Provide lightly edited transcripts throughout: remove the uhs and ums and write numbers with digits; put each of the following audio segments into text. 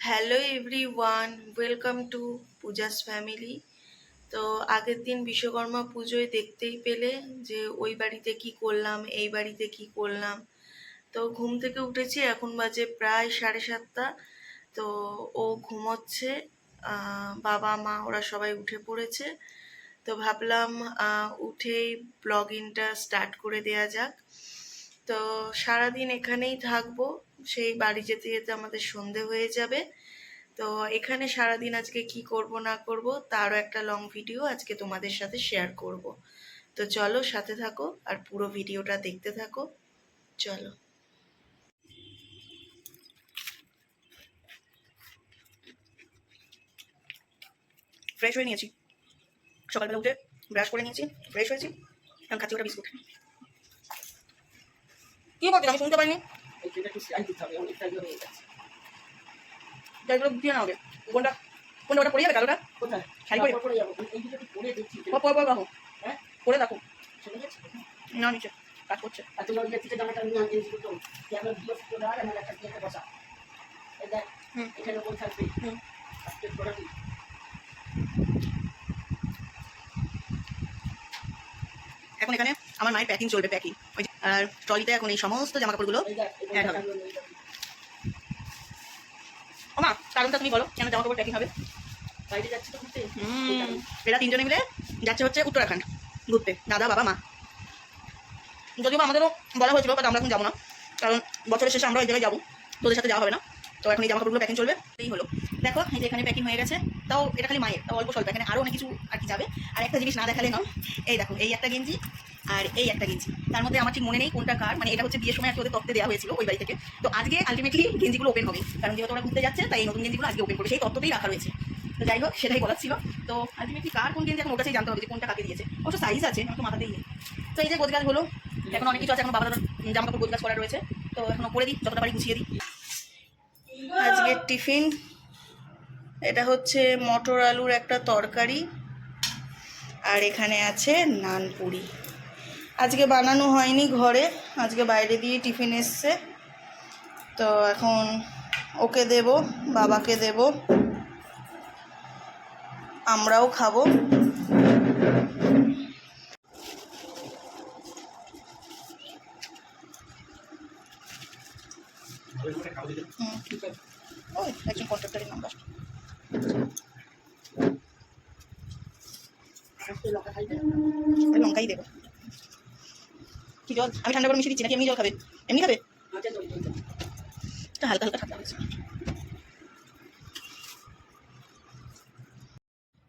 Hello everyone, welcome to Puja's family. তো আগের দিন বিশ্বকর্মা পুজোয় দেখতেই পেলে যে ওই বাড়িতে কি করলাম, এই বাড়িতে কি করলাম। তো ঘুম থেকে উঠেছি, এখন বাজে প্রায় 7:30। তো ও ঘুমোচ্ছে, বাবা মা ওরা সবাই উঠে পড়েছে। তো ভাবলাম উঠেই ব্লগিংটা স্টার্ট করে দেয়া যাক। তো সারাদিন এখানেই থাকবো, সেই বাড়ি যেতে যেতে আমাদের সন্ধে হয়ে যাবে। তো এখানে সারাদিন আজকে কি করব না করব তারও একটা লং ভিডিও আজকে তোমাদের সাথে শেয়ার করব। তো চলো সাথে থাকো আর পুরো ভিডিওটা দেখতে থাকো। চলো। ফ্রেশ হয়ে নিয়েছি, সকালবেলা উঠে ব্রাশ করে নিয়েছি, ফ্রেশ হয়েছি। এখন খাচ্ছি ওটা বিস্কুট। কি করছি আমি শুনতে পাইনি। দিয়ে না হবে কোনটা কোনটা ওটা পড়ে যাবে কালোটা কোথায় শাড়ি পরে যাবো পরে দেখছি পরে দেখো না নিচে কাজ করছে আর তুমি ওই থেকে জামাটা নিয়ে আনতে এসেছো কি আমরা দিয়ে ফুটো দাও আমরা একটা দিয়ে বসা এই দেখ এখানে বল থাকবে আজকে পড়া দিই এখন এখানে আমার মায়ের প্যাকিং চলবে, প্যাকিং ওই আর ট্রলিতে এখন এই সমস্ত জামা কাপড়গুলো অ্যাড হবে। ও মা কারণটা তুমি বলো কেন জামা কাপড় প্যাকিং হবে? বাইরে যাচ্ছি তো ঘুরতে। এরা তিনজনে মিলে যাচ্ছে হচ্ছে উত্তরাখণ্ড ঘুরতে, দাদা বাবা মা। যদিও আমাদেরও বলা হয়েছিল, বাট আমরা এখন যাবো না, কারণ বছরের শেষে আমরা ওই জায়গায় যাবো, তোদের সাথে যাওয়া হবে না। তো এখন এই জামা কাপড়গুলো প্যাকিং চলবে। এই হলো দেখো, এই যে এখানে প্যাকিং হয়ে গেছে। তাও এটা খালি মায়ের, তাও অল্প স্বল্প, এখানে আরও অনেক কিছু আর কি যাবে। আর একটা জিনিস না দেখালে না, এই দেখো এই একটা গেঞ্জি আর এই একটা গেঞ্জি, তার মধ্যে আমার ঠিক মনে নেই কোনটা কার, মানে এটা হচ্ছে বিয়ের সময় আর কি ওদের তত্ত্বে দেওয়া হয়েছিল ওই বাড়ি থেকে। তো আজকে আলটিমেটলি গেঞ্জিগুলো ওপেন হবে, কারণ যেহেতু ওরা ঘুরতে যাচ্ছে তাই এই নতুন গেঞ্জিগুলো আজকে ওপেন করে সেই তত্ত্বতেই রাখা রয়েছে। তো যাই হোক, সেটাই বলার ছিল। তো আলটিমেটলি কার কোন গেঞ্জি এখন ওর কাছেই জানতে হবে যে কোনটা কাকে দিয়েছে। অবশ্য সাইজ আছে, আমার তো মাথাতেই নেই। তো এই যে গোজগাজ হলো, এখন অনেক কিছু আছে, এখন বাবা দাদার জামা কাপড় গোজগাজ করা রয়েছে। তো এখন করে দিই, যতটা বাড়ি গুছিয়ে দিই। আজকের টিফিন এটা হচ্ছে মটর আলুর একটা তরকারি, আর এখানে আছে নানপুরি। আজকে বানানো হয়নি ঘরে, আজকে বাইরে দিয়ে টিফিন এসছে। তো এখন ওকে দেব, বাবাকে দেব, আমরাও খাবো। ঠিক আছে, ওই একজন কন্ট্রাক্টরের নাম্বার। লঙ্কাই দেবো। কি জল? আমি ঠান্ডা করে মিশিয়ে দিচ্ছি নাকি এমনি জল খাবে? এমনি খাবে? হালকা হালকা ঠান্ডা হয়েছে।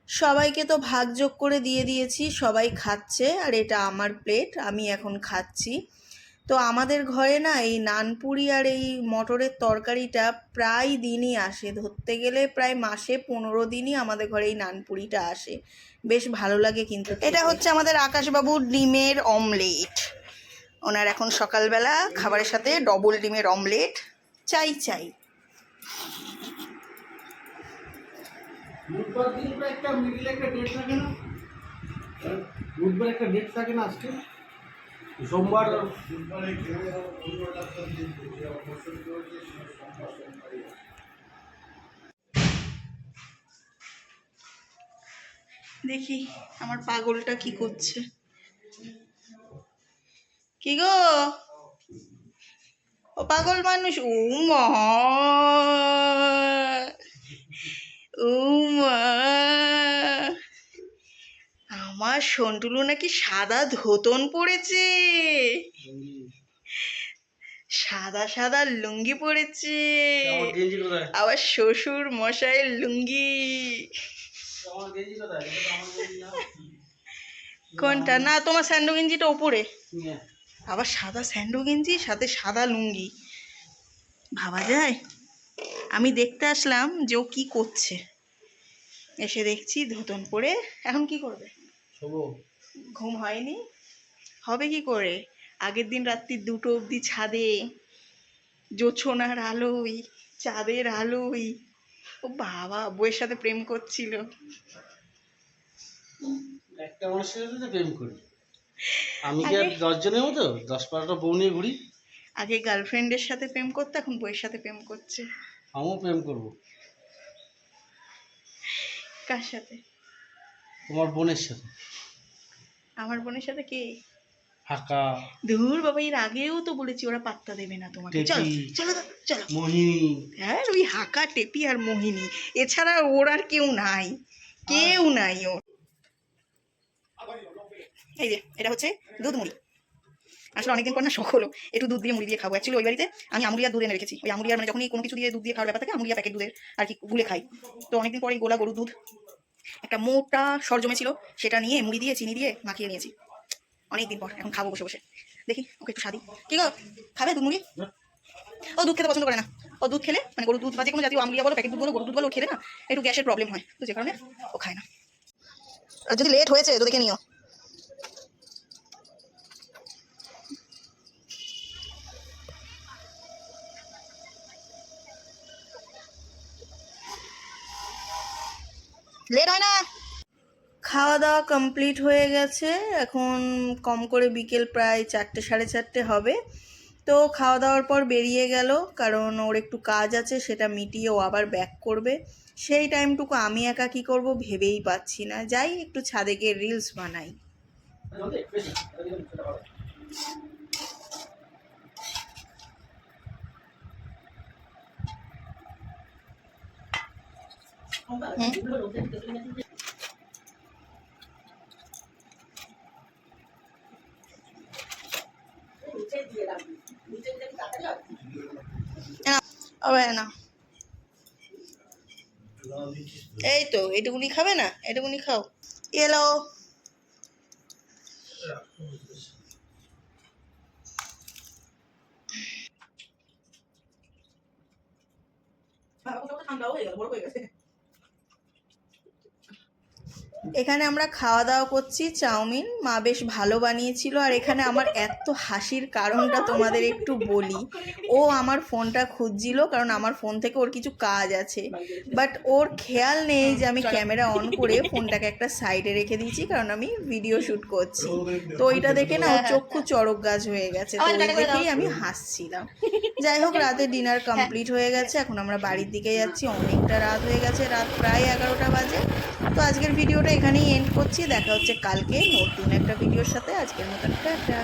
সবাইকে তো ভাগ যোগ করে দিয়ে দিয়েছি, সবাই খাচ্ছে, আর এটা আমার প্লেট, আমি এখন খাচ্ছি। তো আমাদের ঘরে না এই নানপুরি আর এই মটরের তরকারিটা প্রায় দিনই আসে, ধরতে গেলে প্রায় মাসে 15 দিনই আমাদের ঘরে এই নানপুরিটা আসে। বেশ ভালো লাগে কিন্তু। এটা হচ্ছে আমাদের আকাশবাবুর ডিমের অমলেট। ওনার এখন সকালবেলা খাবারের সাথে ডবল ডিমের অমলেট চাই চাই। বুধবার দিন একটা মিডিলে একটা ডেট থাকে না, বুধবার একটা ডেট থাকে না, আজকে সোমবার। দেখি আমার পাগলটা কি করছে। কি গো ও পাগল মানুষ, ও মা ও মা, আমার সন্টুলু নাকি সাদা ধোতন পড়েছে, সাদা সাদা লুঙ্গি পড়েছে, আবার শ্বশুর মশাইয়ের লুঙ্গি। কোনটা? না তোমার স্যান্ডো গেঞ্জিটা ওপরে, আবার সাদা স্যান্ডো গেঞ্জি সাথে সাদা লুঙ্গি, ভাবা যায়? আমি দেখতে আসলাম যে ও কি করছে, এসে দেখছি ধুতন পরে। এখন কি করবে? ঘুম হয়নি, হবে কি করে? আগের দিন রাত্রি 2টো অবধি ছাদে, জোছনার আলোয়, চাঁদের আলোয় ও বাবা বউয়ের সাথে প্রেম করছিল। একটা মানুষের সাথে প্রেম করি আমি, কি আর 10 জনের মতো 10-12টা বউ নিয়ে ঘুরি? আগে গার্লফ্রেন্ডের সাথে প্রেম করতো, এখন বউয়ের সাথে প্রেম করছে। আমিও প্রেম করবো। কার সাথে? তোমার বোনের সাথে। আমার বোনের সাথে কে? হাকা, ধুর বাবা, এর আগেও তো বলেছি ওরা পাত্তা দেবে না তোমাকে। চলো টেপি, চলো চলো। মোহিনী। হ্যাঁ, ওই হাকা, টেপি আর মোহিনী, এছাড়া ওর আর কেউ নাই, কেউ নাই ওর। এই যে এটা হচ্ছে দুধ মুড়ি। আসলে অনেকদিন পর না শখ হলো একটু দুধ দিয়ে মুড়ি দিয়ে খাবো। অ্যাকচুয়ালি ওই বাড়িতে আমি আমুলিয়ার দুধ এনে রেখেছি। ওই আমুলিয়ার মানে যখনই কোনো কিছু দিয়ে দুধ দিয়ে খাওয়ার ব্যাপার থাকে, আমুলিয়া প্যাকেট দুধের আর কি গুলে খাই। তো অনেকদিন পরে গোলা গরুর দুধ একটা মোটা সর জমেছিল, সেটা নিয়ে মুড়ি দিয়ে চিনি দিয়ে মাখিয়ে নিয়েছি অনেকদিন পর। এখন খাবো বসে বসে। দেখি ওকে একটু স্বাদি। কি গো, খাবে দুধ মুড়ি? ও দুধ খেতে পছন্দ করে না। ও দুধ খেলে মানে গরুর দুধ বা যে কোনো জাতীয় আমুলিয়া বলো, প্যাকেট দুধ বলো, গরুর দুধ বলো, ও খেলে না একটু গ্যাসের প্রবলেম হয়, তো যে কারণে ও খায় না। আর যদি লেট হয়েছে তো দেখে নিও। লেট হয় না। খাওয়া দাওয়া কমপ্লিট হয়ে গেছে, এখন কম করে বিকেল প্রায় 4টে 4:30 হবে। তো খাওয়া দাওয়ার পর বেরিয়ে গেল, কারণ ওর একটু কাজ আছে, সেটা মিটিয়ে ও আবার ব্যাক করবে। সেই টাইমটুকু আমি একা কী করব ভেবেই পাচ্ছি না। যাই একটু ছাদে গিয়ে রিলস বানাই। না, এই তো এটুকুনি খাবে না, এটুকুনি খাও। এলো ঠান্ডা হয়ে গেল, বড় হয়ে গেছে। এখানে আমরা খাওয়া দাওয়া করছি চাউমিন, মা বেশ ভালো বানিয়েছিল। আর এখানে আমার এত হাসির কারণটা তোমাদের একটু বলি। ও আমার ফোনটা খুঁজছিল, কারণ আমার ফোন থেকে ওর কিছু কাজ আছে, বাট ওর খেয়াল নেই যে আমি ক্যামেরা অন করে ফোনটাকে একটা সাইডে রেখে দিয়েছি, কারণ আমি ভিডিও শ্যুট করছি। তো ওইটা দেখে না ওর চক্ষু চড়ক গাছ হয়ে গেছে, তো ওই দেখেই আমি হাসছিলাম। যাই হোক, রাতে ডিনার কমপ্লিট হয়ে গেছে, এখন আমরা বাড়ির দিকে যাচ্ছি। অনেকটা রাত হয়ে গেছে, রাত প্রায় 11টা বাজে। তো আজকের ভিডিওটা এখানেই এন্ড করছি। দেখা হচ্ছে কালকে নতুন একটা ভিডিওর সাথে। আজকের মতন টাটা।